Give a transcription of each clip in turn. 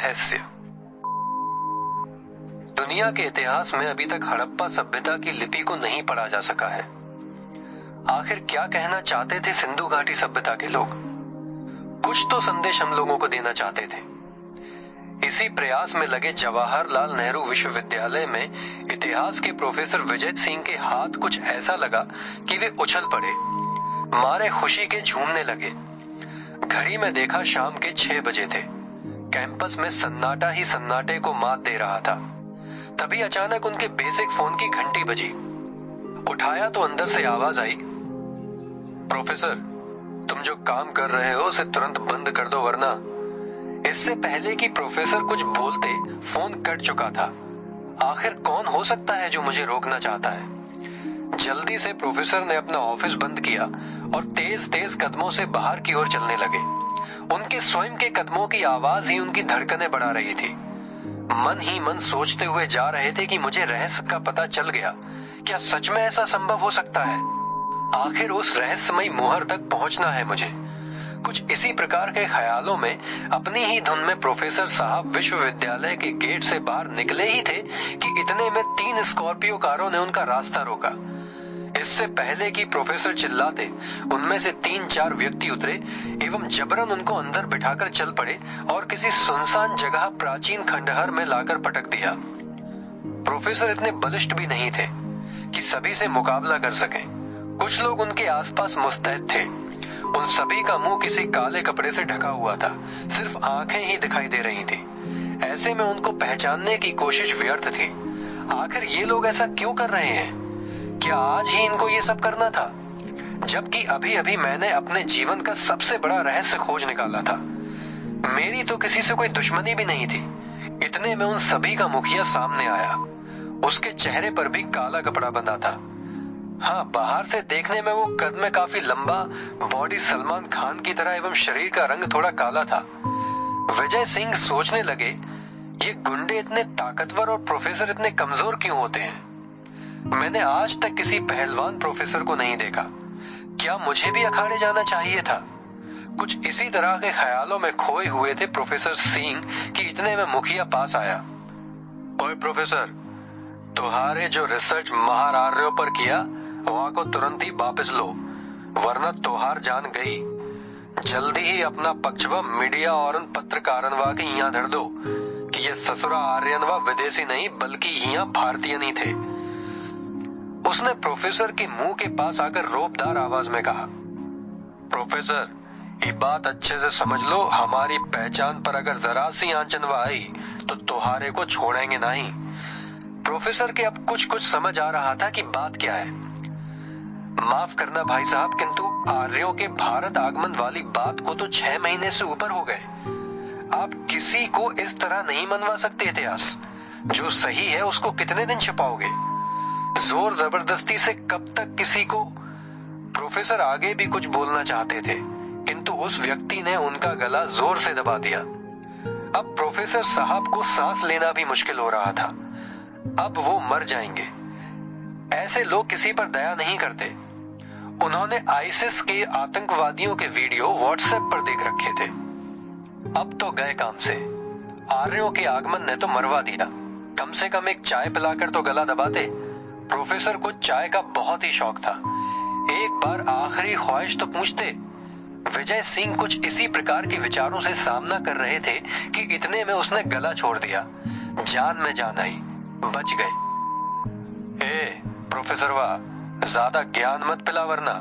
रहस्य। दुनिया के इतिहास में अभी तक हड़प्पा सभ्यता की लिपि को नहीं पढ़ा जा सका है। आखिर क्या कहना चाहते थे सिंधु घाटी सभ्यता के लोग? कुछ तो संदेश हम लोगों को देना चाहते थे। इसी प्रयास में लगे जवाहरलाल नेहरू विश्वविद्यालय में इतिहास के प्रोफेसर विजय सिंह के हाथ कुछ ऐसा लगा कि वे उछल पड़े, मारे खुशी के झूमने लगे। घड़ी में देखा शाम के 6 बजे थे। कैंपस में सन्नाटा ही सन्नाटे को मात दे रहा था। तभी अचानक उनके बेसिक फोन की घंटी बजी। उठाया तो अंदर से आवाज आई, प्रोफेसर, तुम जो काम कर रहे हो उसे तुरंत बंद कर दो, वरना। इससे पहले कि प्रोफेसर कुछ बोलते फोन कट चुका था। आखिर कौन हो सकता है जो मुझे रोकना चाहता है? जल्दी से प्रोफेसर ने अपना ऑफिस बंद किया और तेज तेज कदमों से बाहर की ओर चलने लगे। उनके स्वयं के कदमों की आवाज ही उनकी धड़कनें बढ़ा रही थी। मन ही मन सोचते हुए जा रहे थे कि मुझे रहस्य का पता चल गया। क्या सच में ऐसा संभव हो सकता है? आखिर उस रहस्यमयी मोहर तक पहुंचना है मुझे। कुछ इसी प्रकार के ख्यालों में अपनी ही धुन में प्रोफेसर साहब विश्वविद्यालय के गेट से बाहर निकले ही थे कि इतने में 3 स्कॉर्पियो कारों ने उनका रास्ता रोका। इससे पहले कि प्रोफेसर चिल्लाते, उनमें से 3-4 व्यक्ति उतरे एवं जबरन उनको अंदर बिठाकर चल पड़े और किसी सुनसान जगह प्राचीन खंडहर में लाकर पटक दिया। प्रोफेसर इतने बलिष्ठ भी नहीं थे कि सभी से मुकाबला कर सकें। कुछ लोग उनके आसपास मुस्तैद थे। उन सभी का मुंह किसी काले कपड़े से ढका हुआ था, सिर्फ आंखें ही दिखाई दे रही थी। ऐसे में उनको पहचानने की कोशिश व्यर्थ थी। आखिर ये लोग ऐसा क्यों कर रहे हैं? क्या आज ही इनको ये सब करना था? जबकि अभी अभी मैंने अपने जीवन का सबसे बड़ा रहस्य खोज निकाला था। मेरी तो किसी से कोई दुश्मनी भी नहीं थी। इतने में उन सभी का मुखिया सामने आया। उसके चेहरे पर भी काला कपड़ा बंधा था। हाँ, बाहर से देखने में वो कद में काफी लंबा, बॉडी सलमान खान की तरह एवं शरीर का रंग थोड़ा काला था। विजय सिंह सोचने लगे, ये गुंडे इतने ताकतवर और प्रोफेसर इतने कमजोर क्यों होते हैं? मैंने आज तक किसी पहलवान प्रोफेसर को नहीं देखा। क्या मुझे भी अखाड़े जाना चाहिए था? कुछ इसी तरह के ख्यालों में खोए हुए थे प्रोफेसर सिंह कि इतने में मुखिया पास आया। ओए प्रोफेसर, तुम्हारे जो रिसर्च महारार्यों पर किया वहां को तुरंत ही वापस लो, वरना तोहार जान गई। जल्दी ही अपना पक्ष व मीडिया और उन पत्रकारन वा के यहाँ धर दो कि ये ससुरा आर्यन व विदेशी नहीं बल्कि यहाँ भारतीय नहीं थे। उसने प्रोफेसर के मुंह के पास आकर रोबदार आवाज में कहा, प्रोफेसर, ये बात अच्छे से समझ लो, हमारी पहचान पर अगर जरा सी आंचनवा आई तो तुम्हारे को छोड़ेंगे नहीं। प्रोफेसर के अब कुछ कुछ समझ आ रहा था कि बात क्या है। माफ करना भाई साहब, किंतु आर्यों के भारत आगमन वाली बात को तो 6 महीने से ऊपर हो गए। आप किसी को इस तरह नहीं मनवा सकते। इतिहास जो सही है उसको कितने दिन छिपाओगे? जोर जबरदस्ती से कब तक किसी को? प्रोफेसर आगे भी कुछ बोलना चाहते थे, किंतु उस व्यक्ति ने उनका गला जोर से दबा दिया। अब प्रोफेसर साहब को सांस लेना भी मुश्किल हो रहा था। अब वो मर जाएंगे। ऐसे लोग किसी पर दया नहीं करते। उन्होंने आईसिस के आतंकवादियों के वीडियो व्हाट्सएप पर देख रखे थे। अब तो गए काम से। आर्यों के आगमन ने तो मरवा दिया। कम से कम एक चाय पिलाकर तो गला दबाते। प्रोफेसर को चाय का बहुत ही शौक था। एक बार आखिरी ख्वाहिश तो पूछते। विजय सिंह कुछ इसी प्रकार के विचारों से सामना कर रहे थे कि इतने में उसने गला छोड़ दिया। जान में जान आई, बच गए। ए प्रोफेसर वाह, ज्यादा ज्ञान मत पिला, वरना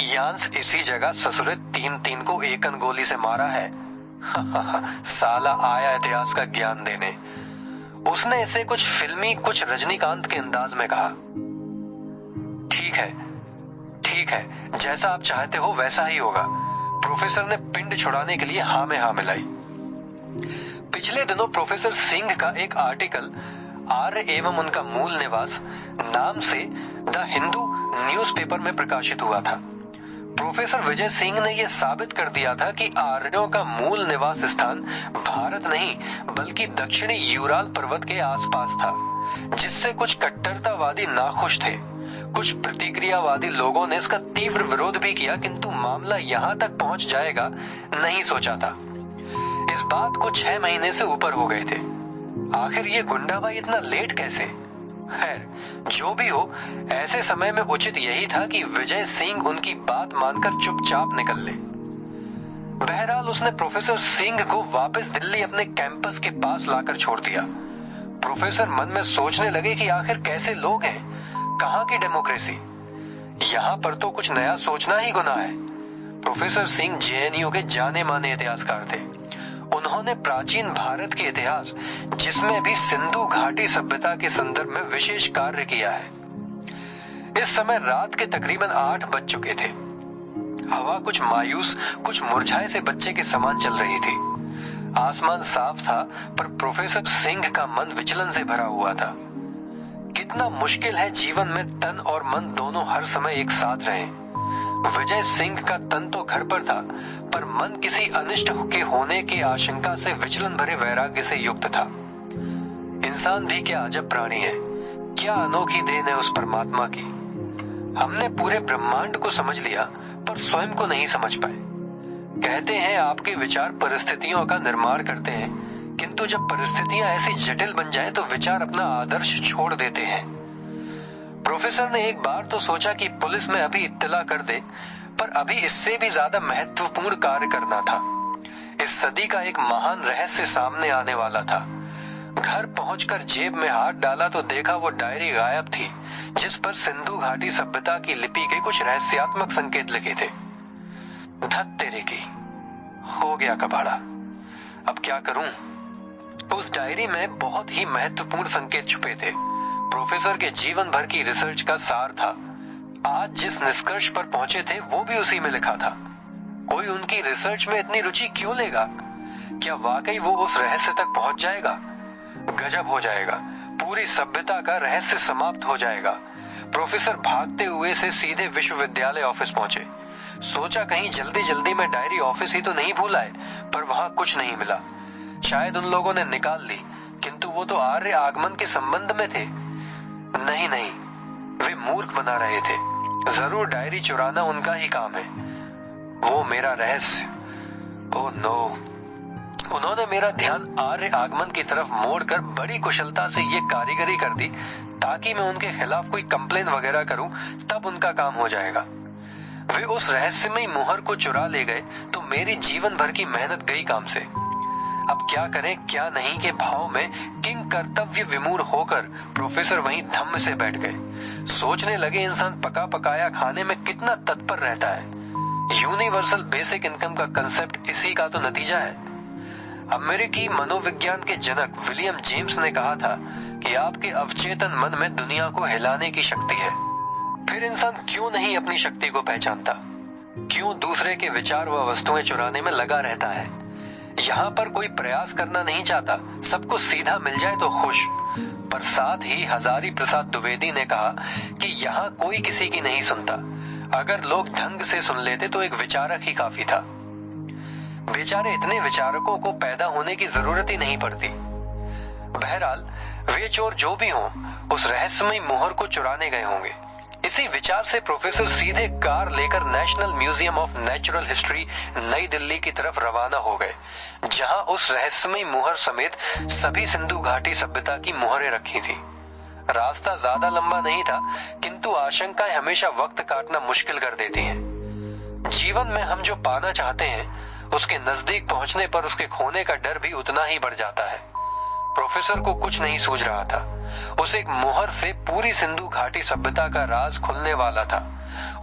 यांस इसी जगह ससुरे 3-3 को एकन गोली से मारा है। साला आया इतिहास का ज्ञान देने। उसने इसे कुछ फिल्मी, कुछ रजनीकांत के अंदाज में कहा। ठीक है, जैसा आप चाहते हो वैसा ही होगा। प्रोफेसर ने पिंड छुड़ाने के लिए हाँ में हाँ मिलाई। पिछले दिनों प्रोफेसर सिंह का एक आर्टिकल आर्य एवं उनका मूल निवास नाम से द हिंदू न्यूज़पेपर में प्रकाशित हुआ था। प्रोफेसर विजय सिंह ने यह साबित कर दिया था कि आर्यों का मूल निवास स्थान भारत नहीं बल्कि दक्षिणी यूराल पर्वत के आसपास था, जिससे कुछ कट्टरतावादी नाखुश थे। कुछ प्रतिक्रियावादी लोगों ने इसका तीव्र विरोध भी किया, किंतु मामला यहाँ तक पहुंच जाएगा नहीं सोचा था। इस बात को 6 महीने से ऊपर हो गए थे। आखिर ये गुंडा भाई इतना लेट कैसे? खैर, जो भी हो, ऐसे समय में उचित यही था कि विजय सिंह उनकी बात मानकर चुपचाप निकल ले। बहरहाल उसने प्रोफेसर सिंह को वापस दिल्ली अपने कैंपस के पास लाकर छोड़ दिया। प्रोफेसर मन में सोचने लगे कि आखिर कैसे लोग हैं, कहाँ की डेमोक्रेसी, यहाँ पर तो कुछ नया सोचना ही गुनाह है। प्रोफेसर सिंह जेएनयू के जाने माने इतिहासकार थे। उन्होंने प्राचीन भारत के इतिहास, जिसमें भी सिंधु घाटी सभ्यता के संदर्भ में विशेष कार्य किया है। इस समय रात के तकरीबन 8 बज चुके थे। हवा कुछ मायूस, कुछ मुरझाए से बच्चे के समान चल रही थी। आसमान साफ था, पर प्रोफेसर सिंह का मन विचलन से भरा हुआ था। कितना मुश्किल है जीवन में तन और मन दोनों हर समय एक साथ रहें। विजय सिंह का तन तो घर पर था, पर मन किसी अनिष्ट के होने की आशंका से विचलन भरे वैराग्य से युक्त था। इंसान भी क्या अजब प्राणी है, क्या अनोखी देन है उस परमात्मा की। हमने पूरे ब्रह्मांड को समझ लिया, पर स्वयं को नहीं समझ पाए। कहते हैं आपके विचार परिस्थितियों का निर्माण करते हैं, किंतु जब परिस्थितियां ऐसी जटिल बन जाएं तो विचार अपना आदर्श छोड़ देते हैं। प्रोफेसर ने एक बार तो सोचा कि पुलिस में अभी इत्तला कर दे, पर अभी इससे भी ज्यादा महत्वपूर्ण कार्य करना था। इस सदी का एक महान रहस्य सामने आने वाला था। घर पहुंचकर जेब में हाथ डाला तो देखा वो डायरी गायब थी, जिस पर सिंधु घाटी सभ्यता की लिपि के कुछ रहस्यात्मक संकेत लिखे थे। धत तेरे की, हो गया कबाड़ा, अब क्या करूं? उस डायरी में बहुत ही महत्वपूर्ण संकेत छुपे थे। प्रोफेसर के जीवन भर की रिसर्च का सार था। आज जिस निष्कर्ष पर पहुंचे थे वो भी उसी में लिखा था। कोई उनकी रिसर्च में इतनी रुचि क्यों लेगा? क्या वाकई वो उस रहस्य तक पहुंच जाएगा? गजब हो जाएगा, पूरी सभ्यता का रहस्य समाप्त हो जाएगा। प्रोफेसर भागते हुए से सीधे विश्वविद्यालय ऑफिस पहुंचे। सोचा कहीं जल्दी जल्दी में डायरी ऑफिस ही तो नहीं भूल आए, पर वहां कुछ नहीं मिला। शायद उन लोगों ने निकाल ली, किंतु वो तो आर्य आगमन के संबंध में थे। नहीं, वे मूर्ख बना रहे थे। जरूर डायरी चुराना उनका ही काम है। वो मेरा रहस्य, ओह नो। उन्होंने मेरा ध्यान आर्य आगमन की तरफ मोड़कर बड़ी कुशलता से ये कारीगरी कर दी ताकि मैं उनके खिलाफ कोई कंप्लेन वगैरह करूं, तब उनका काम हो जाएगा। वे उस रहस्यमयी मुहर को चुरा ले गए तो मेरी जीवन भर की मेहनत गई काम से। अब क्या करें क्या नहीं के भाव में किंग कर्तव्य विमूढ़ होकर प्रोफेसर वहीं धम्म से बैठ गए। सोचने लगे इंसान पका पकाया खाने में कितना तत्पर रहता है। यूनिवर्सल बेसिक इनकम का कंसेप्ट इसी का तो नतीजा है। अमेरिकी मनोविज्ञान के जनक विलियम जेम्स ने कहा था कि आपके अवचेतन मन में दुनिया को हिलाने की शक्ति है। फिर इंसान क्यों नहीं अपनी शक्ति को पहचानता? क्यों दूसरे के विचार व वस्तुएं चुराने में लगा रहता है? यहाँ पर कोई प्रयास करना नहीं चाहता, सबको सीधा मिल जाए तो खुश। पर साथ ही हजारी प्रसाद द्विवेदी ने कहा कि यहाँ कोई किसी की नहीं सुनता। अगर लोग ढंग से सुन लेते तो एक विचारक ही काफी था। बेचारे इतने विचारकों को पैदा होने की जरूरत ही नहीं पड़ती। बहरहाल वे चोर जो भी हों, उस रहस्यमयी मोहर को चुराने गए होंगे। इसी विचार से प्रोफेसर सीधे कार लेकर national museum of natural history नई दिल्ली की तरफ रवाना हो गए, जहां उस रहस्यमयी मुहर समेत सभी सिंधु घाटी सभ्यता की मुहरें रखी थी। रास्ता ज्यादा लंबा नहीं था, किंतु आशंकाएं हमेशा वक्त काटना मुश्किल कर देती हैं। जीवन में हम जो पाना चाहते हैं, उसके नजदीक पहुंचने पर उसके खोने का डर भी उतना ही बढ़ जाता है। प्रोफेसर को कुछ नहीं सूझ रहा था। उस एक मुहर से पूरी सिंधु घाटी सभ्यता का राज खुलने वाला था।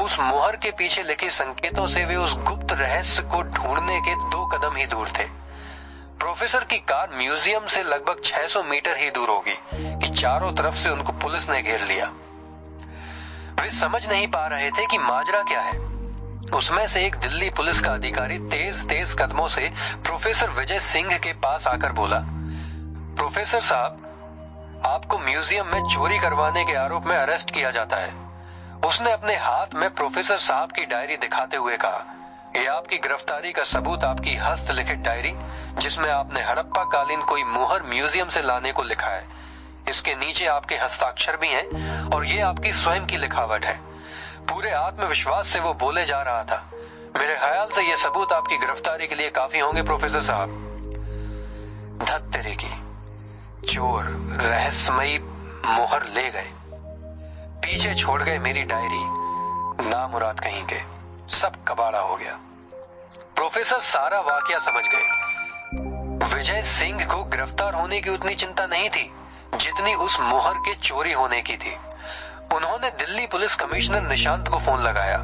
उस मुहर के पीछे लिखे संकेतों से वे उस गुप्त रहस्य को ढूंढने के 2 कदम ही दूर थे। प्रोफेसर की कार म्यूजियम से लगभग 600 मीटर ही दूर होगी कि चारों तरफ से उनको पुलिस ने घेर लिया। वे समझ नहीं पा रहे थे कि माजरा क्या है। उसमें से एक दिल्ली पुलिस का अधिकारी तेज कदमों से प्रोफेसर विजय सिंह के पास आकर बोला, प्रोफेसर साहब, आपको म्यूजियम में चोरी करवाने के आरोप में अरेस्ट किया जाता है। उसने अपने हाथ में प्रोफेसर साहब की डायरी दिखाते हुए कहा, यह आपकी गिरफ्तारी का सबूत आपकी हस्तलिखित डायरी, जिसमें आपने हड़प्पा कालीन कोई मुहर म्यूजियम से लाने को लिखा है। इसके नीचे आपके हस्ताक्षर भी हैं और ये आपकी स्वयं की लिखावट है। पूरे आत्मविश्वास से वो बोले जा रहा था, मेरे ख्याल से ये सबूत आपकी गिरफ्तारी के लिए काफी होंगे प्रोफेसर साहब। धत तेरे की, चोर रहस्यमयी मोहर ले गए, पीछे छोड़ गए मेरी डायरी, नामुराद कहीं के, सब कबाड़ा हो गया। प्रोफेसर सारा वाकया समझ गए। विजय सिंह को गिरफ्तार होने की उतनी चिंता नहीं थी जितनी उस मोहर के चोरी होने की थी। उन्होंने दिल्ली पुलिस कमिश्नर निशांत को फोन लगाया।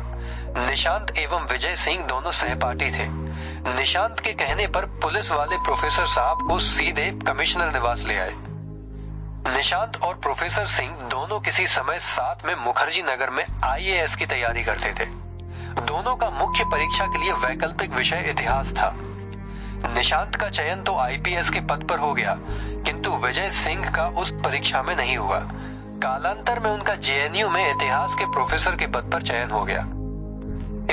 निशांत एवं विजय सिंह दोनों सहपाठी थे। निशांत के कहने पर पुलिस वाले प्रोफेसर साहब को सीधे कमिश्नर निवास ले आए। निशांत और प्रोफेसर सिंह दोनों किसी समय साथ में मुखर्जी नगर में आईएएस की तैयारी करते थे। दोनों का मुख्य परीक्षा के लिए वैकल्पिक विषय इतिहास था। निशांत का चयन तो आईपीएस के पद पर हो गया, किंतु विजय सिंह का उस परीक्षा में नहीं हुआ। कालांतर में उनका जेएनयू में इतिहास के प्रोफेसर के पद पर चयन हो गया।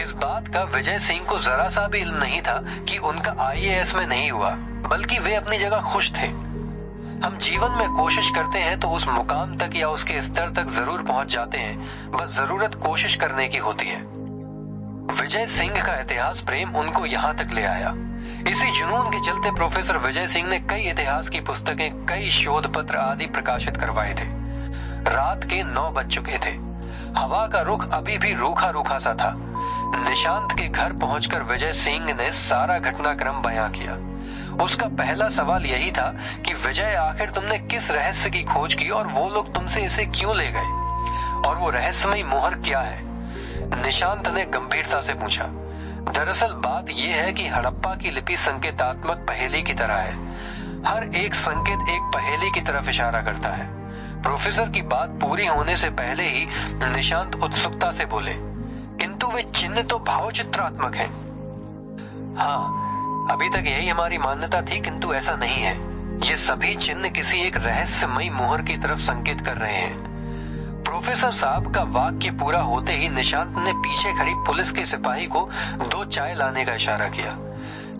इस बात का विजय सिंह को जरा सा भी इल्म नहीं था कि उनका आईएएस में नहीं हुआ, बल्कि वे अपनी जगह खुश थे। हम जीवन में कोशिश करते हैं तो उस मुकाम तक या उसके स्तर तक जरूर पहुंच जाते हैं, बस जरूरत कोशिश करने की होती है। विजय सिंह का इतिहास प्रेम उनको यहाँ तक ले आया। इसी जुनून के चलते प्रोफेसर विजय सिंह ने कई इतिहास की पुस्तकें, कई शोध पत्र आदि प्रकाशित करवाए थे। रात के 9 बज चुके थे। हवा का रुख अभी भी रूखा रूखा सा था। निशांत के घर पहुंचकर विजय सिंह ने सारा घटनाक्रम बयां किया। उसका पहला सवाल यही था कि विजय, आखिर तुमने किस रहस्य की खोज की और वो लोग तुमसे इसे क्यों ले गए, और वो रहस्यमयी मोहर क्या है? निशांत ने गंभीरता से पूछा। दरअसल बात यह है कि हड़प्पा की लिपि संकेतात्मक पहेली की तरह है। हर एक संकेत एक पहेली की तरफ इशारा करता है। प्रोफेसर की बात पूरी होने से पहले ही निशांत उत्सुकता से बोले, किंतु वे चिन्ह तो भावचित्रात्मक हैं। हाँ, अभी तक यही हमारी मान्यता थी, किंतु ऐसा नहीं है। ये सभी चिन्ह किसी एक रहस्यमयी मोहर की तरफ संकेत कर रहे हैं। प्रोफेसर साहब का वाक्य पूरा होते ही निशांत ने पीछे खड़ी पुलिस के सिपाही को 2 चाय लाने का इशारा किया।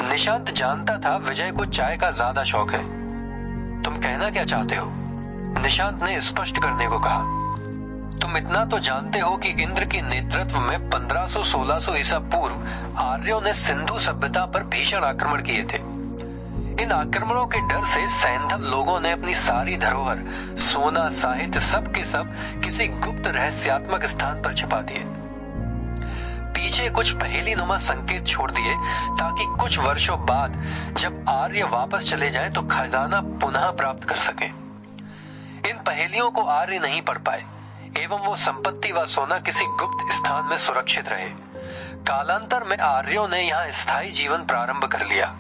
निशांत जानता था विजय को चाय का ज्यादा शौक है। तुम कहना क्या चाहते हो? निशांत ने स्पष्ट करने को कहा। तुम इतना तो जानते हो कि इंद्र के नेतृत्व में 1500-1600 ईसा पूर्व आर्यों ने सिंधु सभ्यता पर भीषण आक्रमण किए थे। इन आक्रमणों के डर से सैंधव लोगों ने अपनी सारी धरोहर, सोना, साहित्य, सब के सब किसी गुप्त रहस्यात्मक स्थान पर छिपा दिए। पीछे कुछ पहेलीनुमा संकेत छोड़ दिए ताकि कुछ वर्षों बाद जब आर्य वापस चले जाएं तो खजाना पुनः प्राप्त कर सकें। इन पहेलियों को आर्य नहीं पढ़ पाए एवं वो संपत्ति व सोना किसी गुप्त स्थान में सुरक्षित रहे। कालांतर में आर्यों ने यहाँ स्थायी जीवन प्रारंभ कर लिया।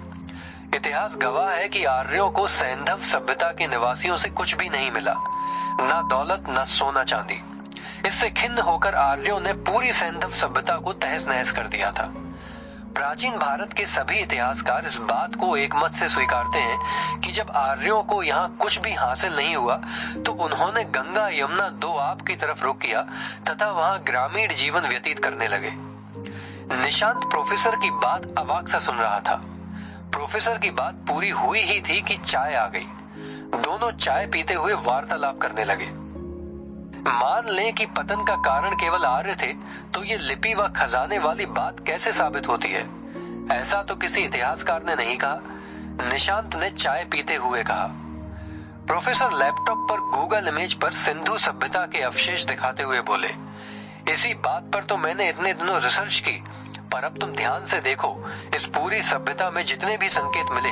इतिहास गवाह है कि आर्यों को सैंधव सभ्यता के निवासियों से कुछ भी नहीं मिला, ना दौलत, ना सोना चांदी। इससे खिन्न होकर आर्यों ने पूरी सैंधव सभ्यता को तहस नहस कर दिया था। प्राचीन भारत के सभी इतिहासकार इस बात को एकमत से स्वीकारते हैं कि जब आर्यों को यहाँ कुछ भी हासिल नहीं हुआ तो उन्होंने गंगा यमुना 2 आप की तरफ रुख किया तथा वहाँ ग्रामीण जीवन व्यतीत करने लगे। निशांत प्रोफेसर की बात अवाक सा सुन रहा था। प्रोफेसर की बात पूरी हुई ही थी कि चाय आ गई। दोनों चाय पीते हुए वार्तालाप करने लगे। मान लें कि पतन का कारण केवल आर्य थे, तो ये लिपि व खजाने वाली बात कैसे साबित होती है? ऐसा तो किसी इतिहासकार ने नहीं कहा। निशांत ने चाय पीते हुए कहा। प्रोफेसर लैपटॉप पर गूगल इमेज पर सिंधु सभ्यता के अवशेष दिखाते हुए बोले, इसी बात पर तो मैंने इतने दिनों रिसर्च की, पर अब तुम ध्यान से देखो, इस पूरी सभ्यता में जितने भी संकेत मिले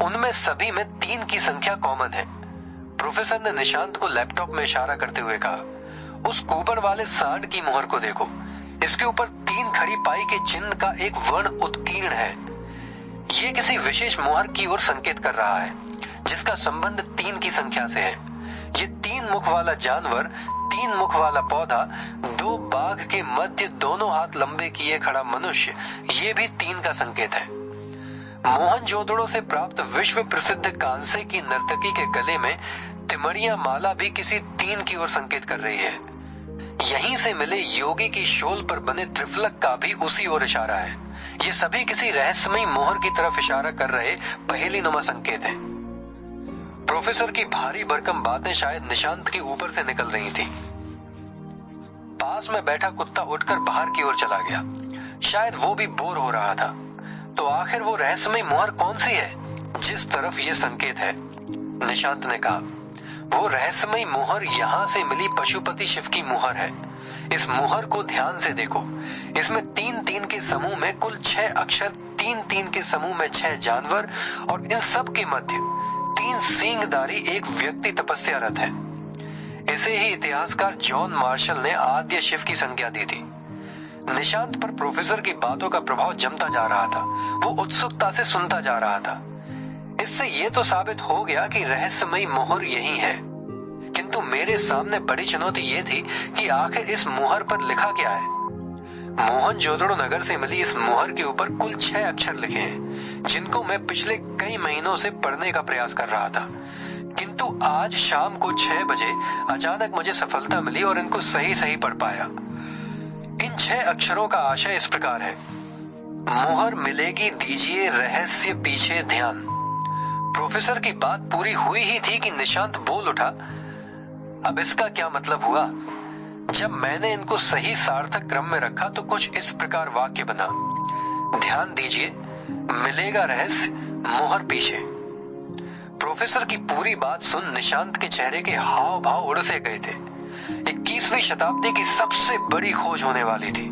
उनमें सभी में 3 की संख्या कॉमन है। प्रोफेसर ने निशांत को लैपटॉप में इशारा करते हुए कहा, उस कुबर वाले सांड की मोहर को देखो, इसके ऊपर 3 खड़ी पाई के चिन्ह का एक वर्ण उत्कीर्ण है। ये किसी विशेष मोहर की ओर संकेत कर रहा है जिसका संबंध 3 की संख्या से है। ये 3 मुख वाला जानवर, 3 मुख वाला पौधा, 2 बाघ के मध्य दोनों हाथ लंबे किए खड़ा मनुष्य, ये भी 3 का संकेत है। मोहनजोदड़ो से प्राप्त विश्व प्रसिद्ध कांसे की नर्तकी के गले में तिमड़िया माला भी किसी 3 की ओर संकेत कर रही है। यहीं से मिले योगी की शोल पर बने त्रिफलक का भी उसी ओर इशारा है। ये सभी किसी रहस्यमयी मोहर की तरफ इशारा कर रहे पहेलीनुमा संकेत हैं। प्रोफेसर की भारी भरकम बातें शायद निशांत के ऊपर से निकल रही थी। पास में बैठा कुत्ता उठकर बाहर की ओर चला गया। शायद वो भी बोर हो रहा था। तो आखिर वो रहस्यमयी मोहर कौन सी है? जिस तरफ ये संकेत है, निशांत ने कहा, वो रहस्यमयी मुहर यहां से मिली पशुपति शिव की मुहर है। इस मुहर को ध्यान से देखो। इसमें 3-3 के समूह में कुल 6 अक्षर, 3-3 के समूह में 6 जानवर और इन सब के मध्य 3 सींगधारी एक व्यक्ति तपस्यारत है। इसे ही इतिहासकार जॉन मार्शल ने आद्य शिव की संज्ञा दी थी। निशांत पर प्रोफेसर की बातों का प्रभाव जमता जा रहा था। वो उत्सुकता से सुनता जा रहा था। इससे ये तो साबित हो गया कि रहस्यमयी मुहर यही है, किंतु मेरे सामने बड़ी चुनौती ये थी कि आखिर इस मुहर पर लिखा क्या है। मोहनजोदड़ो नगर से मिली इस मुहर के ऊपर कुल 6 अक्षर लिखे हैं, जिनको मैं पिछले कई महीनों से पढ़ने का प्रयास कर रहा था, किंतु आज शाम को 6 बजे अचानक मुझे सफलता मिली और इनको सही सही पढ़ पाया। इन 6 अक्षरों का आशय इस प्रकार है, मुहर मिलेगी दीजिए रहस्य पीछे ध्यान। प्रोफेसर की बात पूरी हुई ही थी कि निशांत बोल उठा, अब इसका क्या मतलब हुआ? जब मैंने इनको सही सार्थक क्रम में रखा तो कुछ इस प्रकार वाक्य बना, ध्यान दीजिए मिलेगा रहस्य मुहर पीछे। प्रोफेसर की पूरी बात सुन निशांत के चेहरे के हाव भाव उड़ से गए थे। 21वीं शताब्दी की सबसे बड़ी खोज होने वाली थी।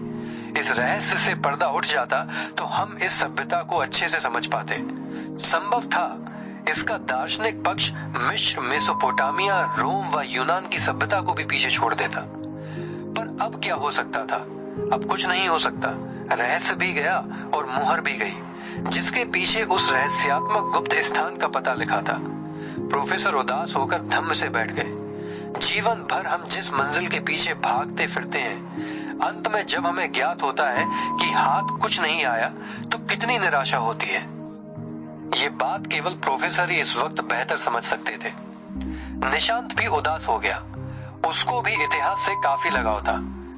इस रहस्य से पर्दा उठ जाता तो हम इस सभ्यता को अच्छे से समझ पाते। संभव था इसका दार्शनिक पक्ष मिस्र, मेसोपोटामिया, रोम व यूनान की सभ्यता को भी पीछे छोड़ देता। पर अब क्या हो सकता था? अब कुछ नहीं हो सकता। रहस्य भी गया और मुहर भी गई, जिसके पीछे उस रहस्यात्मक गुप्त स्थान का पता लिखा था। प्रोफेसर उदास होकर धम्म से बैठ गए। जीवन भर हम जिस मंजिल के पीछे भागते फिरते हैं, अंत में जब हमें ज्ञात होता है कि हाथ कुछ नहीं आया तो कितनी निराशा होती है। ये बात केवल प्रोफेसर ही इस वक्त बेहतर समझ सकते थे। निशांत भी उदास हो गया। उसको भी इतिहास से काफी लगाव था।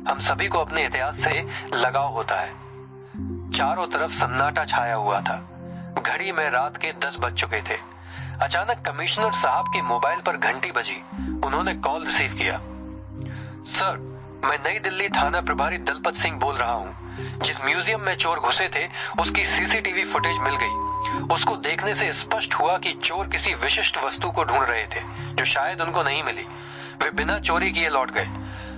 हम सभी को अपने इतिहास से लगाव होता है। चारों तरफ सन्नाटा छाया हुआ था। घड़ी में रात के 10 बज चुके थे। अचानक कमिश्नर साहब के मोबाइल पर घंटी बजी। उन्होंने कॉल रिसीव किया। सर, मैं नई दिल्ली थाना प्रभारी दलपत सिंह बोल रहा हूँ। जिस म्यूजियम में चोर घुसे थे उसकी सीसीटीवी फुटेज मिल गई। उसको देखने से स्पष्ट हुआ कि चोर किसी विशिष्ट वस्तु को ढूंढ रहे थे जो शायद उनको नहीं मिली। वे बिना चोरी किए लौट गए।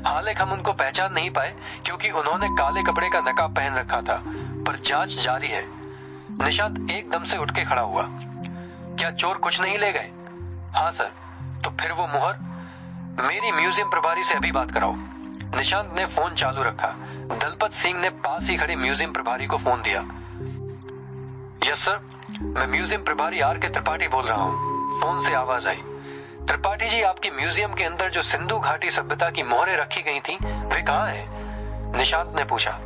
हालांकि हम उनको पहचान नहीं पाए क्योंकि उन्होंने काले कपड़े का नकाब पहन रखा था, पर जांच जारी है। निशांत एकदम से उठ के खड़ा हुआ। क्या चोर कुछ नहीं ले गए? हाँ सर। तो फिर वो मुहर? मेरी म्यूजियम प्रभारी से अभी बात कराओ। निशांत ने फोन चालू रखा। दलपत सिंह ने पास ही खड़े म्यूजियम प्रभारी को फोन दिया। यस सर, मैं म्यूजियम प्रभारी आर के त्रिपाठी बोल रहा हूँ। फोन से आवाज आई। त्रिपाठी जी, आपके म्यूजियम के अंदर जो सिंधु घाटी सभ्यता की मोहरें रखी गई थी वे कहाँ हैं? निशांत ने पूछा।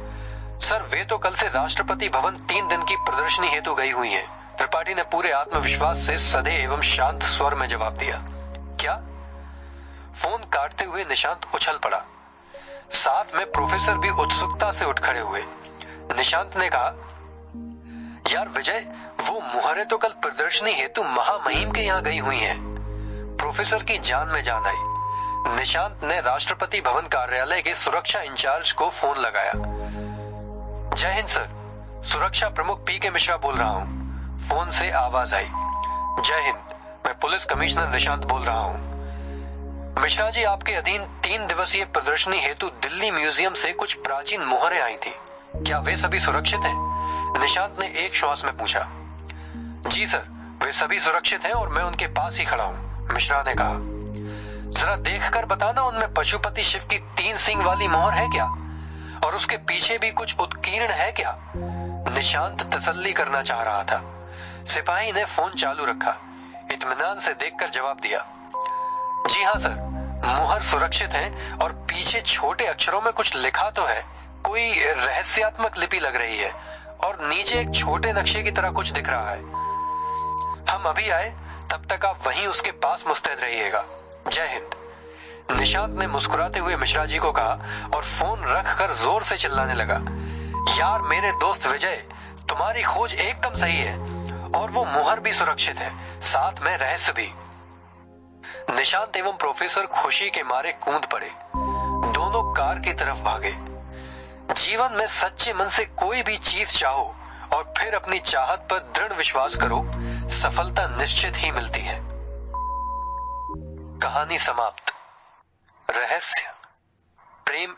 सर, वे तो कल से राष्ट्रपति भवन 3 दिन की प्रदर्शनी हेतु गई हुई हैं। त्रिपाठी ने पूरे आत्मविश्वास से सधे एवं शांत स्वर में जवाब दिया। क्या? फोन काटते हुए निशांत उछल पड़ा। साथ में प्रोफेसर भी उत्सुकता से उठ खड़े हुए। निशांत ने कहा, यार विजय, वो मुहरें तो कल प्रदर्शनी हेतु महामहिम के यहाँ गई हुई हैं। प्रोफेसर की जान में जान आई। निशांत ने राष्ट्रपति भवन कार्यालय के सुरक्षा इंचार्ज को फोन लगाया। जय हिंद सर, सुरक्षा प्रमुख पी.के. मिश्रा बोल रहा हूँ। फोन से आवाज आई। जय हिंद, मैं पुलिस कमिश्नर निशांत बोल रहा हूँ। मिश्रा जी, आपके अधीन 3 दिवसीय प्रदर्शनी हेतु दिल्ली म्यूजियम से कुछ प्राचीन मुहरें आई थी। क्या वे सभी सुरक्षित हैं? निशांत ने एक श्वास में पूछा। जी सर, वे सभी सुरक्षित हैं और मैं उनके पास ही खड़ा हूँ, मिश्रा ने कहा। जरा देखकर बताना, उनमें पशुपति शिव की 3 सींग वाली मोहर है क्या? और उसके पीछे भी कुछ उत्कीर्ण है क्या? निशांत तसल्ली करना चाह रहा था। सिपाही ने फोन चालू रखा। इत्मीनान से देखकर जवाब दिया। जी हाँ सर, मुहर सुरक्षित है और पीछे छोटे अक्षरों में कुछ लिखा तो है। कोई रहस्यात्मक लिपि लग रही है और नीचे एक छोटे नक्शे की तरह कुछ दिख रहा है। हम अभी आए, तब तक आप वहीं उसके पास मुस्तैद रहिएगा। जय हिंद। निशांत ने मुस्कुराते हुए मिश्रा जी को कहा और फोन रखकर जोर से चिल्लाने लगा। यार मेरे दोस्त विजय, तुम्हारी खोज एकदम सही है और वो मुहर भी सुरक्षित है, साथ में रहस्य भी। निशांत एवं प्रोफेसर खुशी के मारे कूद पड़े। दोनों कार की तरफ भागे। जीवन में सच्चे मन से कोई भी चीज चाहो और फिर अपनी चाहत पर दृढ़ विश्वास करो, सफलता निश्चित ही मिलती है। कहानी समाप्त। रहस्य, प्रेम